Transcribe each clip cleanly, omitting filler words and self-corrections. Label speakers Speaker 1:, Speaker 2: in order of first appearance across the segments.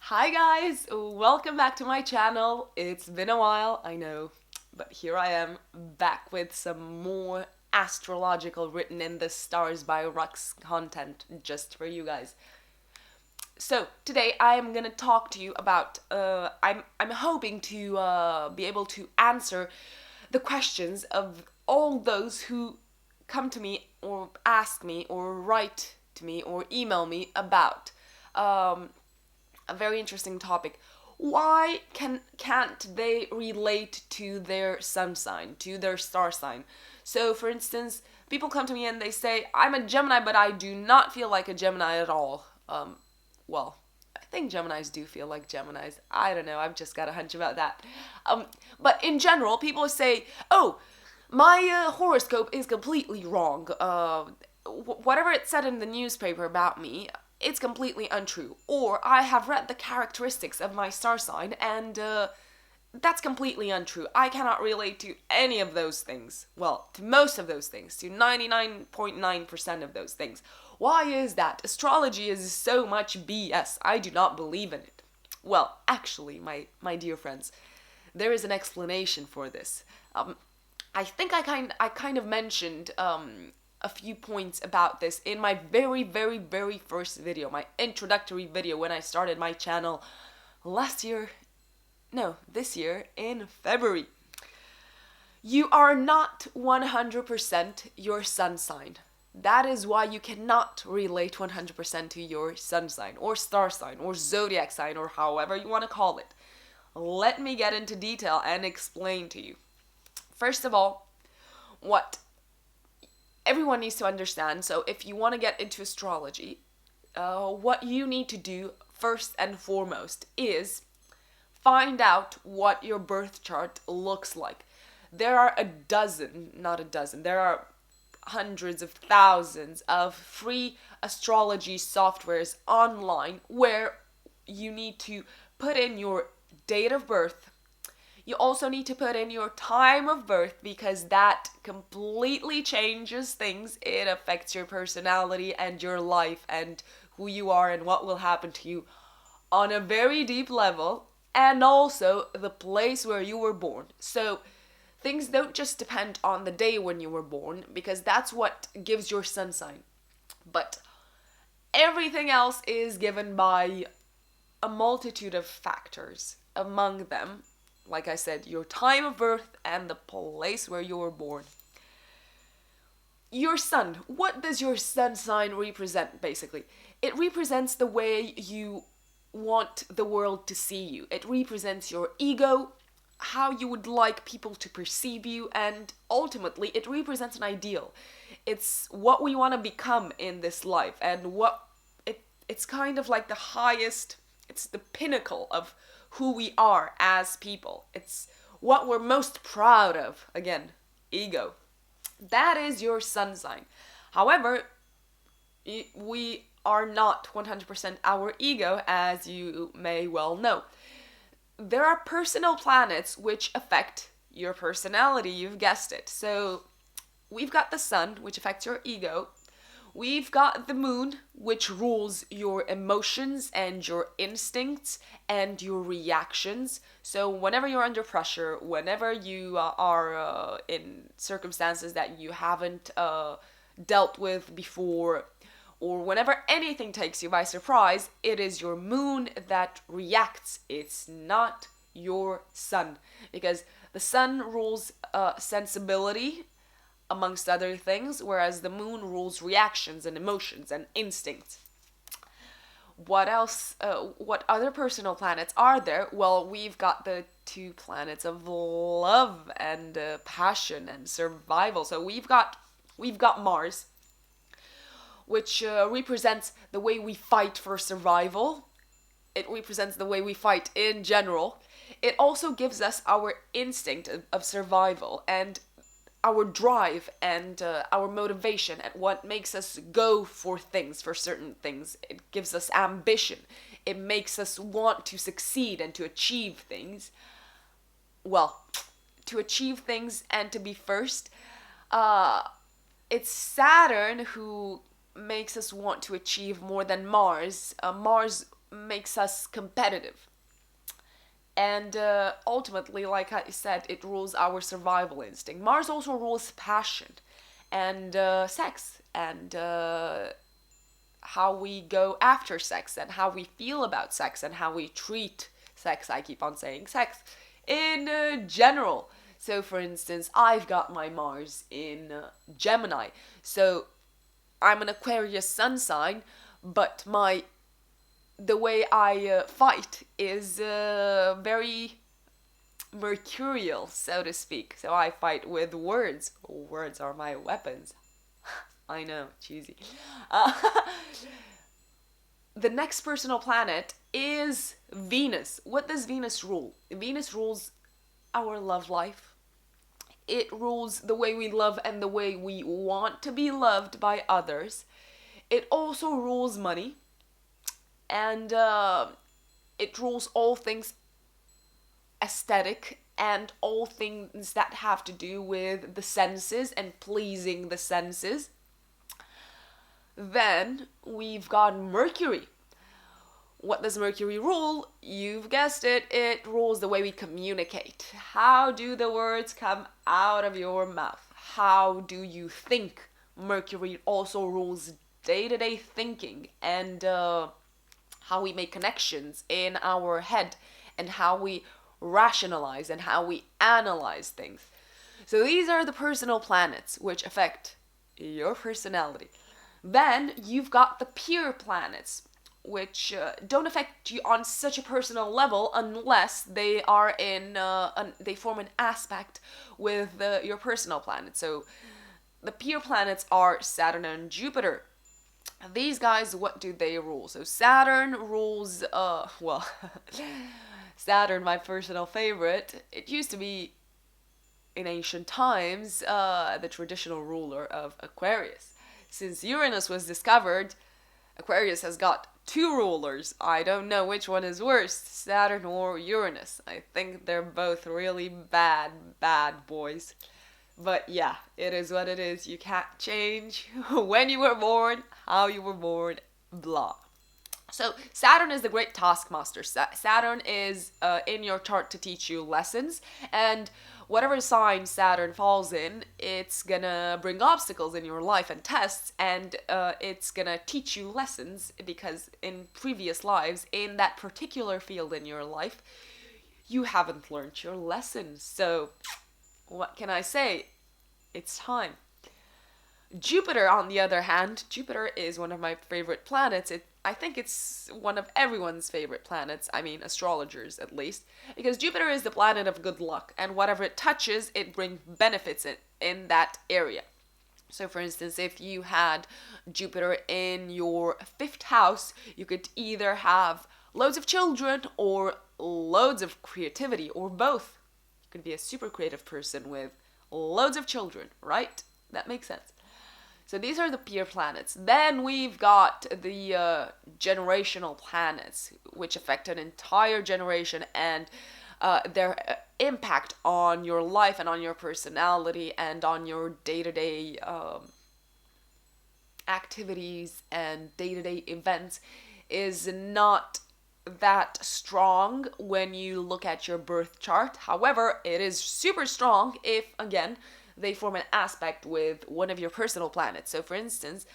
Speaker 1: Hi guys, welcome back to my channel. It's been a while, I know, but here I am back with some more astrological written in the stars by Rux content just for you guys. So today I am gonna talk to you about. I'm hoping to be able to answer the questions of all those who come to me or ask me or write to me or email me about a very interesting topic. Why can't they relate to their sun sign, to their star sign? So, for instance, people come to me and they say, "I'm a Gemini, but I do not feel like a Gemini at all." Well, I think Geminis do feel like Geminis. I don't know. I've just got a hunch about that. But in general, people say, "Oh, my horoscope is completely wrong. Whatever it said in the newspaper about me, it's completely untrue. Or I have read the characteristics of my star sign and that's completely untrue. I cannot relate to any of those things. Well, to most of those things, to 99.9% of those things. Why is that? Astrology is so much BS. I do not believe in it." Well, actually, my dear friends, there is an explanation for this. I think I kind of mentioned a few points about this in my very first video, my introductory video when I started my channel this year in February. You are not 100% your sun sign. That is why you cannot relate 100% to your sun sign or star sign or zodiac sign or however you want to call it. Let me get into detail and explain to you. First of all, what everyone needs to understand, so if you want to get into astrology, what you need to do first and foremost is find out what your birth chart looks like. There are there are hundreds of thousands of free astrology softwares online where you need to put in your date of birth. You also need to put in your time of birth because that completely changes things. It affects your personality and your life and who you are and what will happen to you on a very deep level, and also the place where you were born. So things don't just depend on the day when you were born because that's what gives your sun sign. But everything else is given by a multitude of factors. Among them, like I said, your time of birth and the place where you were born. Your sun. What does your sun sign represent, basically? It represents the way you want the world to see you. It represents your ego, how you would like people to perceive you, and ultimately, it represents an ideal. It's what we want to become in this life, and it's kind of like the highest, it's the pinnacle of who we are as people. It's what we're most proud of. Again, ego. That is your sun sign. However, we are not 100% our ego, as you may well know. There are personal planets which affect your personality, you've guessed it. So, we've got the sun, which affects your ego. We've got the moon, which rules your emotions and your instincts and your reactions. So, whenever you're under pressure, whenever you are in circumstances that you haven't dealt with before, or whenever anything takes you by surprise, it is your moon that reacts. It's not your sun. Because the sun rules sensibility, amongst other things, whereas the moon rules reactions and emotions and instincts. What else? What other personal planets are there? Well, we've got the two planets of love and passion and survival. So we've got Mars, which represents the way we fight for survival. It represents the way we fight in general. It also gives us our instinct of survival and our drive and our motivation and what makes us go for things, for certain things. It gives us ambition. It makes us want to succeed and to achieve things. Well, to achieve things and to be first. It's Saturn who makes us want to achieve more than Mars. Mars makes us competitive. And ultimately, like I said, it rules our survival instinct. Mars also rules passion and sex and how we go after sex and how we feel about sex and how we treat sex. I keep on saying sex in general. So, for instance, I've got my Mars in Gemini. So, I'm an Aquarius sun sign, but the way I fight is very mercurial, so to speak. So I fight with words. Words are my weapons. I know, cheesy. Uh, the next personal planet is Venus. What does Venus rule? Venus rules our love life. It rules the way we love and the way we want to be loved by others. It also rules money. And it rules all things aesthetic and all things that have to do with the senses and pleasing the senses. Then we've got Mercury. What does Mercury rule? You've guessed it, it rules the way we communicate. How do the words come out of your mouth? How do you think? Mercury also rules day-to-day thinking and how we make connections in our head and how we rationalize and how we analyze things. So these are the personal planets which affect your personality. Then you've got the peer planets, which don't affect you on such a personal level unless they are they form an aspect with your personal planet. So the peer planets are Saturn and Jupiter. These guys, what do they rule? So Saturn rules, Saturn, my personal favorite. It used to be, in ancient times, the traditional ruler of Aquarius. Since Uranus was discovered, Aquarius has got two rulers. I don't know which one is worse, Saturn or Uranus. I think they're both really bad boys. But yeah, it is what it is. You can't change when you were born, how you were born, blah. So Saturn is the great taskmaster. Saturn is in your chart to teach you lessons, and whatever sign Saturn falls in, it's gonna bring obstacles in your life and tests, and it's gonna teach you lessons because in previous lives, in that particular field in your life, you haven't learned your lessons. So what can I say? It's time. Jupiter, on the other hand, Jupiter is one of my favorite planets. I think it's one of everyone's favorite planets, I mean astrologers at least, because Jupiter is the planet of good luck, and whatever it touches, it brings benefits in that area. So for instance, if you had Jupiter in your 5th house, you could either have loads of children or loads of creativity, or both. You could be a super creative person with loads of children, right? That makes sense. So these are the peer planets. Then we've got the generational planets, which affect an entire generation and their impact on your life and on your personality and on your day-to-day activities and day-to-day events is not that strong when you look at your birth chart. However, it is super strong if, again, they form an aspect with one of your personal planets. So for instance,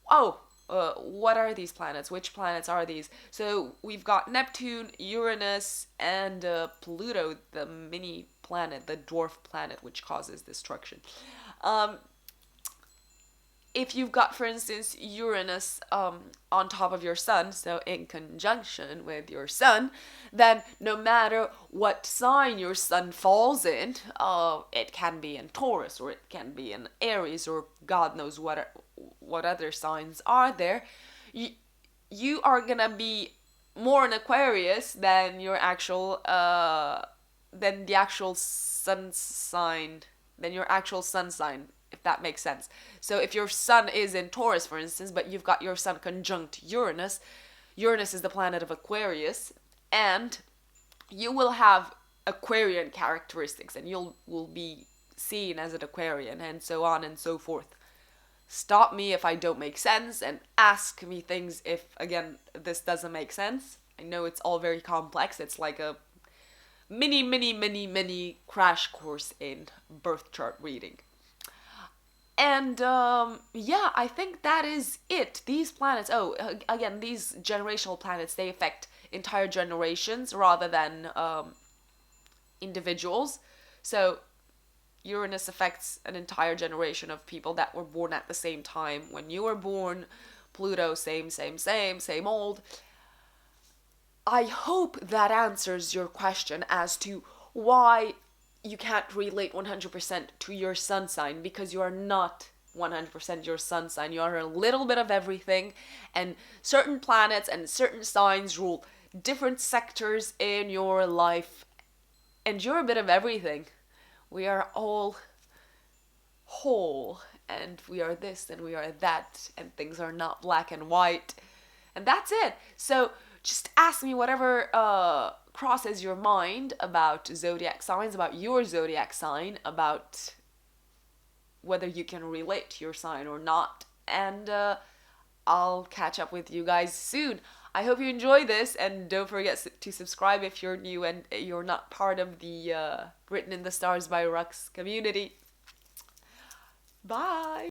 Speaker 1: what are these planets? Which planets are these? So we've got Neptune, Uranus, and Pluto, the mini planet, the dwarf planet, which causes destruction. If you've got, for instance, Uranus on top of your sun, so in conjunction with your sun, then no matter what sign your sun falls in, it can be in Taurus, or it can be in Aries, or God knows what other signs are there, you are gonna be more an Aquarius than your actual, than the actual sun sign, if that makes sense. So if your sun is in Taurus, for instance, but you've got your sun conjunct Uranus, Uranus is the planet of Aquarius, and you will have Aquarian characteristics, and will be seen as an Aquarian, and so on and so forth. Stop me if I don't make sense, and ask me things if, again, this doesn't make sense. I know it's all very complex. It's like a mini crash course in birth chart reading. And yeah, I think that is it. These planets, again, these generational planets, they affect entire generations rather than individuals. So Uranus affects an entire generation of people that were born at the same time when you were born. Pluto, same old. I hope that answers your question as to why you can't relate 100% to your sun sign, because you are not 100% your sun sign. You are a little bit of everything, and certain planets and certain signs rule different sectors in your life, and you're a bit of everything. We are all whole, and we are this and we are that, and things are not black and white, and that's it. So just ask me whatever crosses your mind about zodiac signs, about your zodiac sign, about whether you can relate to your sign or not, and I'll catch up with you guys soon. I hope you enjoy this, and don't forget to subscribe if you're new and you're not part of the Written in the Stars by Rux community. Bye!